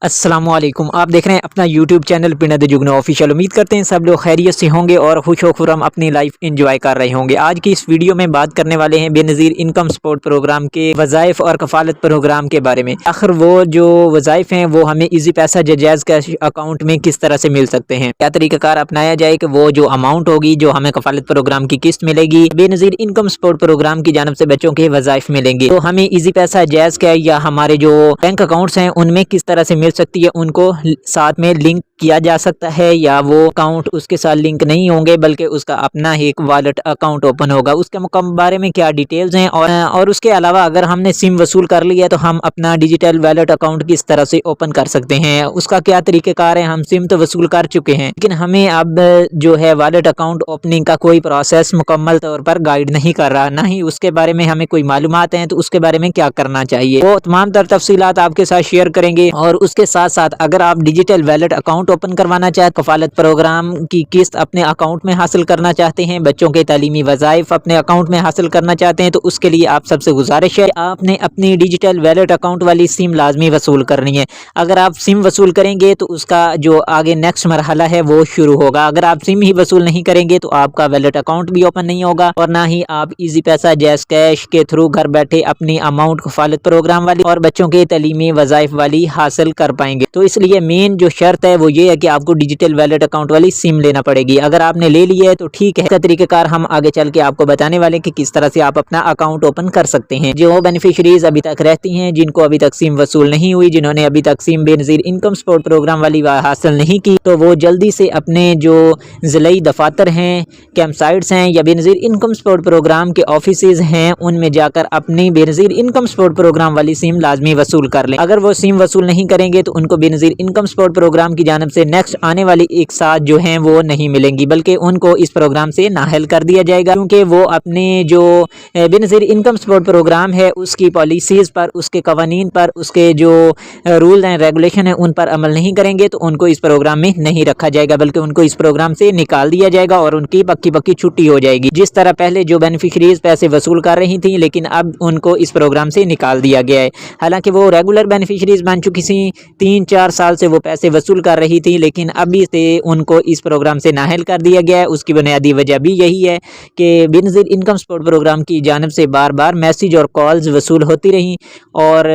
अस्सलामुअलैकुम। आप देख रहे हैं अपना यूट्यूब चैनल पिंड जुगनू ऑफिशियल। उम्मीद करते हैं सब लोग खैरियत से होंगे और खुश व खुर्रम अपनी लाइफ एंजॉय कर रहे होंगे। आज की इस वीडियो में बात करने वाले हैं बेनज़ीर इनकम सपोर्ट प्रोग्राम के वज़ाइफ और कफ़ालत प्रोग्राम के बारे में। आखिर वो जो वज़ाइफ हैं वो हमें इजी पैसा जायज़ कैश अकाउंट में किस तरह से मिल सकते हैं, क्या तरीक़ाकार अपनाया जाए कि वो जो अमाउंट होगी जो हमें कफ़ालत प्रोग्राम की किस्त मिलेगी, बेनज़ीर इनकम सपोर्ट प्रोग्राम की जानब से बच्चों के वज़ाइफ मिलेंगे, तो हमें इजी पैसा जायज़ कैश या हमारे जो बैंक अकाउंट्स हैं उनमें किस तरह से मिल सकती है, उनको साथ में लिंक किया जा सकता है या वो अकाउंट उसके साथ लिंक नहीं होंगे बल्कि उसका अपना ही एक वॉलेट अकाउंट ओपन होगा, उसके बारे में क्या डिटेल्स हैं। और उसके अलावा अगर हमने सिम वसूल कर लिया तो हम अपना डिजिटल वॉलेट अकाउंट किस तरह से ओपन कर सकते हैं, उसका क्या तरीक़ेकार है। हम सिम तो वसूल कर चुके हैं लेकिन हमें अब जो है वॉलेट अकाउंट ओपनिंग का कोई प्रोसेस मुकम्मल तौर पर गाइड नहीं कर रहा, ना ही उसके बारे में हमें कोई मालूमात हैं, तो उसके बारे में क्या करना चाहिए वो तमाम तफसीलात आपके साथ शेयर करेंगे। और उसके साथ साथ अगर आप डिजिटल वॉलेट अकाउंट ओपन करवाना चाहते, कफालत प्रोग्राम की किस्त अपने अकाउंट में हासिल करना चाहते हैं, बच्चों के तालीमी वज़ाइफ अपने अकाउंट में हासिल करना चाहते हैं, तो उसके लिए आप सबसे गुजारिश है आपने अपनी डिजिटल वॉलेट अकाउंट वाली सिम लाजमी वसूल करनी है। अगर आप सिम वसूल करेंगे तो उसका जो आगे नेक्स्ट मरहला है वो शुरू होगा। अगर आप सिम ही वसूल नहीं करेंगे तो आपका वॉलेट अकाउंट भी ओपन नहीं होगा और ना ही आप इजी पैसा जैज़ कैश के थ्रू घर बैठे अपनी अमाउंट कफालत प्रोग्राम वाली और बच्चों के तालीमी वज़ाइफ वाली हासिल कर पाएंगे। तो इसलिए मेन जो शर्त है वो ये है कि आपको डिजिटल वॉलेट अकाउंट वाली सिम लेना पड़ेगी। अगर आपने ले लिया है तो ठीक है, इसका तरीक़ाकार हम आगे चल के आपको बताने वाले कि किस तरह से आप अपना अकाउंट ओपन कर सकते हैं। जो बेनिफिशरीज अभी तक रहती हैं, जिनको अभी तक सिम वसूल नहीं हुई, जिन्होंने अभी तक SIM Benazir income support programme वाली हासिल नहीं की, तो वो जल्दी से अपने जो ज़िलाई दफातर हैं, कैंप साइट्स हैं या बेनज़ीर इनकम सपोर्ट प्रोग्राम के ऑफिसेज हैं, उनमें जाकर अपनी बेनज़ीर इनकम सपोर्ट प्रोग्राम वाली सिम लाजमी वसूल कर लें। अगर वो सिम वसूल नहीं करेंगे तो उनको बेनज़ीर इनकम सपोर्ट प्रोग्राम की जानब से नेक्स्ट आने वाली एक साथ जो हैं वो नहीं मिलेंगी, बल्कि उनको इस प्रोग्राम से नाअहल कर दिया जाएगा, क्योंकि वो अपने जो बेनज़ीर इनकम सपोर्ट प्रोग्राम है उसकी पॉलिसीज़ पर, उसके कवानीन पर, उसके जो रूल एंड रेगुलेशन है उन पर अमल नहीं करेंगे तो उनको इस प्रोग्राम में नहीं रखा जाएगा, बल्कि उनको इस प्रोग्राम से निकाल दिया जाएगा और उनकी पक्की पक्की छुट्टी हो जाएगी। जिस तरह पहले जो बेनिफिशरीज पैसे वसूल कर रही थी लेकिन अब उनको इस प्रोग्राम से निकाल दिया गया है। हालांकि वो रेगुलर बेनिफिशरीज बन चुकी थी, 3-4 साल से वो पैसे वसूल कर रही थी, लेकिन अभी से उनको इस प्रोग्राम से नाअहल कर दिया गया है। उसकी बुनियादी वजह भी यही है कि बेनज़ीर इनकम सपोर्ट प्रोग्राम की जानब से बार बार मैसेज और कॉल्स वसूल होती रहीं और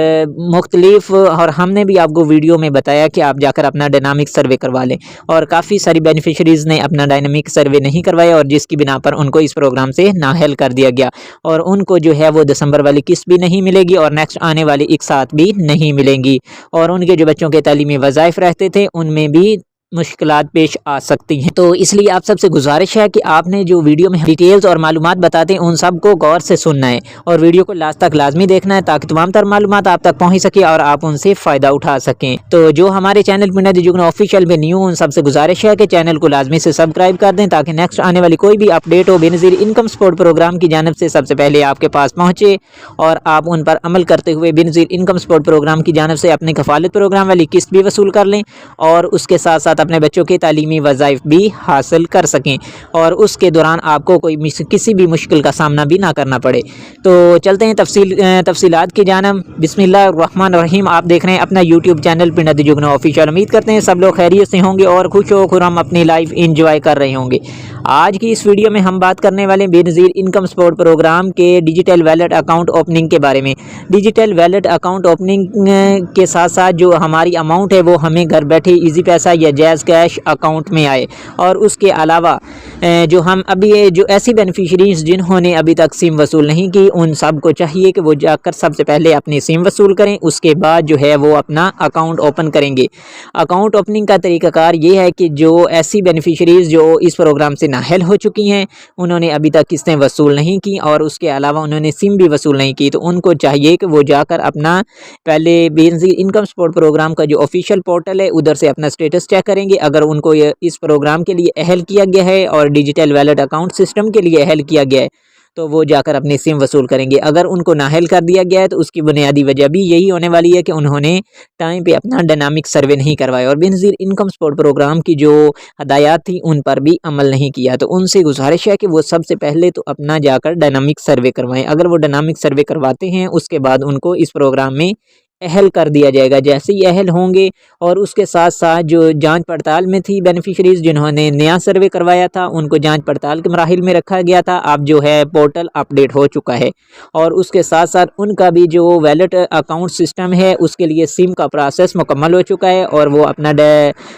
मुख्तलिफ, और हमने भी आपको वीडियो में बताया कि आप जाकर अपना डायनामिक सर्वे करवा लें, और काफ़ी सारी बेनिफिशरीज़ ने अपना डायनामिक सर्वे नहीं करवाया और जिसकी बिना पर उनको इस प्रोग्राम से नाअहल कर दिया गया और उनको जो है वो दिसंबर वाली किस्त भी नहीं मिलेगी और नेक्स्ट आने वाली एक साथ भी नहीं मिलेंगी, और उनके जो बच्चों के तालीमी वज़ाइफ रहते थे उनमें भी मुश्किलात पेश आ सकती हैं। तो इसलिए आप सबसे गुजारिश है कि आपने जो वीडियो में डिटेल्स और मालूमात बताते हैं उन सब को गौर से सुनना है और वीडियो को लास्ट तक लाजमी देखना है ताकि तमाम तर मालूमात आप तक पहुंच सके और आप उनसे फ़ायदा उठा सकें। तो जो हमारे चैनल पिंड जुगनू ऑफिशियल में न्यू, उन सबसे गुजारिश है कि चैनल को लाजमी से सब्सक्राइब कर दें ताकि नेक्स्ट आने वाली कोई भी अपडेट हो बेनज़ीर इनकम सपोर्ट प्रोग्राम की जानब से सबसे पहले आपके पास पहुँचे और आप उन पर अमल करते हुए बेनज़ीर इनकम सपोर्ट प्रोग्राम की जानब से अपने कफालत प्रोग्राम वाली किस्त भी वसूल कर लें और उसके साथ साथ अपने बच्चों के तालीमी वज़ाइफ भी हासिल कर सकें और उसके दौरान आपको कोई किसी भी मुश्किल का सामना भी ना करना पड़े। तो चलते हैं तफसीलात की जानब। बिस्मिल्लाहिर्रहमानिर्रहीम। आप देख रहे हैं अपना यूट्यूब चैनल पिंड जुगनू ऑफिशियल। उम्मीद करते हैं सब लोग खैरियत से होंगे और खुश हो खुर्रम अपनी लाइफ इंजॉय कर रहे होंगे। आज की इस वीडियो में हम बात करने वाले बेनज़ीर इनकम सपोर्ट प्रोग्राम के डिजिटल वॉलेट अकाउंट ओपनिंग के बारे में। डिजिटल वॉलेट अकाउंट ओपनिंग के साथ साथ जो हमारी अमाउंट है वो हमें घर बैठे इजी पैसा या जैज़ कैश अकाउंट में आए, और उसके अलावा जो हम अभी जो ऐसी बेनिफिशरीज जिन्होंने अभी तक सिम वसूल नहीं की उन सब को चाहिए कि वो जाकर सबसे पहले अपनी सिम वसूल करें, उसके बाद जो है वो अपना अकाउंट ओपन करेंगे। अकाउंट ओपनिंग का तरीक़ाकार ये है कि जो ऐसी बेनिफिशरीज जो इस प्रोग्राम से नाअहल हो चुकी हैं, उन्होंने अभी तक किस्तें वसूल नहीं की और उसके अलावा उन्होंने सिम भी वसूल नहीं की, तो उनको चाहिए कि वो जाकर अपना पहले बेनज़ीर इनकम सपोर्ट प्रोग्राम का जो ऑफिशियल पोर्टल है उधर से अपना स्टेटस चेक करेंगे। अगर उनको इस प्रोग्राम के लिए अहल किया गया है और डिजिटल वॉलेट अकाउंट सिस्टम के लिए अहल किया गया है तो वो जाकर अपनी सिम वसूल करेंगे। अगर उनको नाअहल कर दिया गया है तो उसकी बुनियादी वजह भी यही होने वाली है कि उन्होंने टाइम पे अपना डायनामिक सर्वे नहीं करवाया और बेनज़ीर इनकम सपोर्ट प्रोग्राम की जो हदायत थी उन पर भी अमल नहीं किया। तो उनसे गुजारिश है कि वो सबसे पहले तो अपना जाकर डायनामिक सर्वे करवाएं। अगर वो डायनामिक सर्वे करवाते हैं उसके बाद उनको इस प्रोग्राम में अहल कर दिया जाएगा। जैसे ही अहल होंगे और उसके साथ साथ जो जांच पड़ताल में थी बेनिफिशरीज़ जिन्होंने नया सर्वे करवाया था उनको जांच पड़ताल के मराहिल में रखा गया था। अब जो है पोर्टल अपडेट हो चुका है और उसके साथ साथ उनका भी जो वैलेट अकाउंट सिस्टम है उसके लिए सिम का प्रोसेस मुकम्मल हो चुका है और वो अपना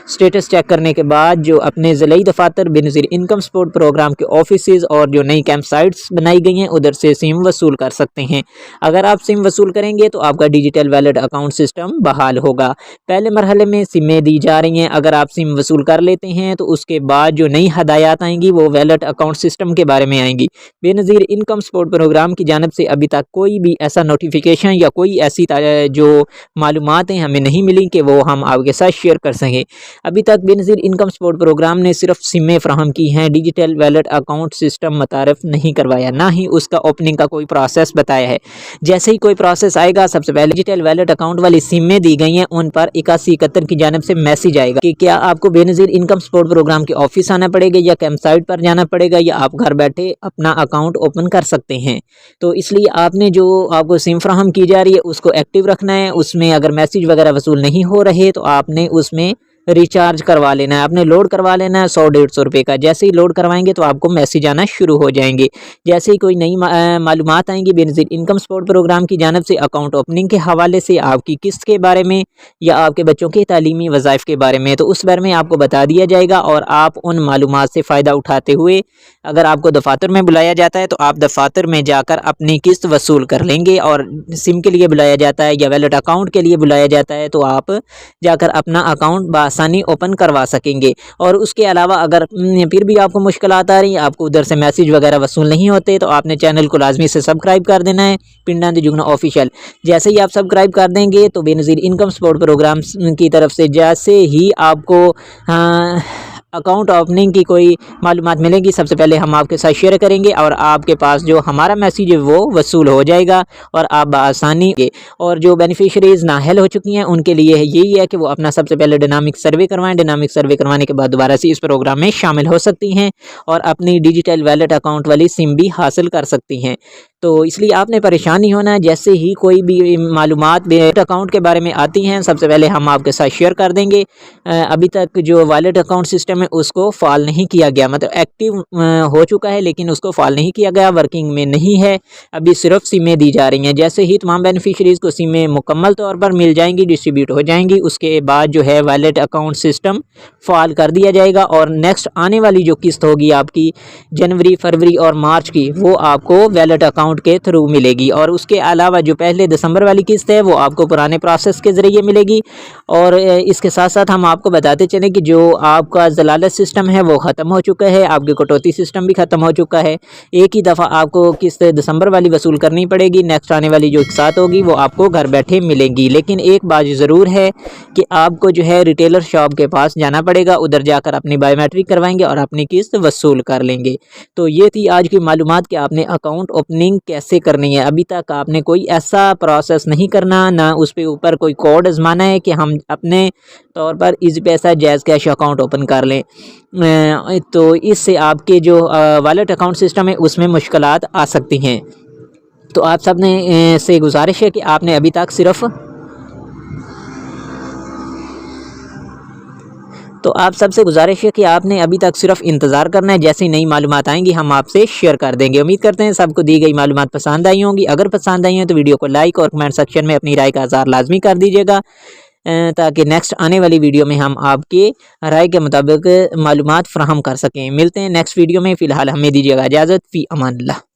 स्टेटस चेक करने के बाद जो अपने ज़िलाई दफातर बेनज़ीर इनकम सपोर्ट प्रोग्राम के ऑफिसेज़ और जो नई कैंप साइट्स बनाई गई हैं उधर से सिम वसूल कर सकते हैं। अगर आप सिम वसूल करेंगे तो आपका डिजिटल वैलेट अकाउंट सिस्टम बहाल होगा। पहले मरहले में सिमें दी जा रही हैं। अगर आप सिम वसूल कर लेते हैं तो उसके बाद जो नई हदायत आएंगी वो वैलेट अकाउंट सिस्टम के बारे में आएंगी। बेनज़ीर इनकम सपोर्ट प्रोग्राम की जानिब से अभी तक कोई भी ऐसा नोटिफिकेशन या कोई ऐसी जो मालूमात हैं हमें नहीं मिली कि वो हम आपके साथ शेयर कर सकें। अभी तक बेनज़ीर इनकम सपोर्ट प्रोग्राम ने सिर्फ सिमें फ्राहम की हैं, डिजिटल वैलेट अकाउंट सिस्टम मुतारफ़ नहीं करवाया, ना ही उसका ओपनिंग का कोई प्रोसेस बताया है। जैसे ही कोई प्रोसेस आएगा सबसे पहले डिजिटल वैलेट अकाउंट वाली सिमें दी गई हैं उन पर 8171 की जानिब से मैसेज आएगा कि क्या आपको बेनज़ीर इनकम सपोर्ट प्रोग्राम के ऑफिस आना पड़ेगा या कैंप साइट पर जाना पड़ेगा या आप घर बैठे अपना अकाउंट ओपन कर सकते हैं। तो इसलिए आपने जो आपको सिम फ्राहम की जा रही है उसको एक्टिव रखना है। उसमें अगर मैसेज वगैरह वसूल नहीं हो रहे तो आपने उसमें रिचार्ज करवा लेना है, आपने लोड करवा लेना है 100-150 रुपये का। जैसे ही लोड करवाएंगे तो आपको मैसेज आना शुरू हो जाएंगे। जैसे ही कोई नई मालूमात आएंगी बेनज़ीर इनकम सपोर्ट प्रोग्राम की जानिब से अकाउंट ओपनिंग के हवाले से, आपकी किस्त के बारे में या आपके बच्चों के तालीमी वज़ाइफ के बारे में, तो उस बारे में आपको बता दिया जाएगा और आप उन मालूमात से फ़ायदा उठाते हुए अगर आपको दफातर में बुलाया जाता है तो आप दफातर में जाकर अपनी किस्त वसूल कर लेंगे। और सिम के लिए बुलाया जाता है या वैलेट अकाउंट के लिए बुलाया जाता है तो आप जाकर अपना अकाउंट आसानी ओपन करवा सकेंगे। और उसके अलावा अगर फिर भी आपको मुश्किलात आ रही हैं, आपको उधर से मैसेज वगैरह वसूल नहीं होते, तो आपने चैनल को लाजमी से सब्सक्राइब कर देना है, पिंडा द जुगनू ऑफिशियल। जैसे ही आप सब्सक्राइब कर देंगे तो बेनज़ीर इनकम सपोर्ट प्रोग्राम की तरफ से जैसे ही आपको अकाउंट ओपनिंग की कोई मालूमात मिलेगी सबसे पहले हम आपके साथ शेयर करेंगे और आपके पास जो हमारा मैसेज है वो वसूल हो जाएगा और आप बआसानी के। और जो बेनिफिशरीज़ नाअहल हो चुकी हैं उनके लिए यही है कि वो अपना सबसे पहले डायनामिक सर्वे करवाएं। डायनामिक सर्वे करवाने के बाद दोबारा से इस प्रोग्राम में शामिल हो सकती हैं और अपनी डिजिटल वैलेट अकाउंट वाली सिम भी हासिल कर सकती हैं। तो इसलिए आपने परेशान नहीं होना है। जैसे ही कोई भी मालूमात वैलेट अकाउंट के बारे में आती हैं सबसे पहले हम आपके साथ शेयर कर देंगे। अभी तक जो वैलेट अकाउंट सिस्टम है उसको फाल नहीं किया गया, मतलब एक्टिव हो चुका है लेकिन उसको फाल नहीं किया गया, वर्किंग में नहीं है, अभी सिर्फ सिमें दी जा रही हैं। जैसे ही तमाम बेनिफिशरीज़ को सिमें मुकम्मल तौर पर मिल जाएंगी, डिस्ट्रीब्यूट हो जाएंगी, उसके बाद जो है वैलेट अकाउंट सिस्टम फाल कर दिया जाएगा और नेक्स्ट आने वाली जो किस्त होगी आपकी जनवरी, फरवरी और मार्च की वो आपको वैलेट अकाउंट के थ्रू मिलेगी। और उसके अलावा जो पहले दिसंबर वाली किस्त है वो आपको पुराने प्रोसेस के ज़रिए मिलेगी। और इसके साथ साथ हम आपको बताते चलें कि जो आपका जलालत सिस्टम है वो ख़त्म हो चुका है, आपके कटौती सिस्टम भी ख़त्म हो चुका है। एक ही दफ़ा आपको किस्त दिसंबर वाली वसूल करनी पड़ेगी, नेक्स्ट आने वाली जो साथ होगी वो आपको घर बैठे मिलेगी। लेकिन एक बात ज़रूर है कि आपको जो है रिटेलर शॉप के पास जाना पड़ेगा, उधर जाकर अपनी बायोमेट्रिक करवाएंगे और अपनी किस्त वसूल कर लेंगे। तो ये थी आज की मालूमात कि आपने अकाउंट ओपनिंग कैसे करनी है। अभी तक आपने कोई ऐसा प्रोसेस नहीं करना, ना उस पे ऊपर कोई कोड आजमाना है कि हम अपने तौर पर इजी पैसा जैज़ कैश अकाउंट ओपन कर लें। तो इससे आपके जो वॉलेट अकाउंट सिस्टम है उसमें मुश्किलात आ सकती हैं। तो आप सब ने से गुजारिश है कि आपने अभी तक सिर्फ तो आप सबसे गुजारिश है कि आपने अभी तक सिर्फ इंतज़ार करना है, जैसी नई मालूमात आएंगी हम आपसे शेयर कर देंगे। उम्मीद करते हैं सबको दी गई मालूमात पसंद आई होंगी। अगर पसंद आई हैं तो वीडियो को लाइक और कमेंट सेक्शन में अपनी राय का इज़हार लाजमी कर दीजिएगा ताकि नेक्स्ट आने वाली वीडियो में हम आपके राय के मुताबिक मालूमात फ़राहम कर सकें। मिलते हैं नेक्स्ट वीडियो में, फ़िलहाल हमें दीजिएगा इजाज़त। फ़ी अमान अल्लाह।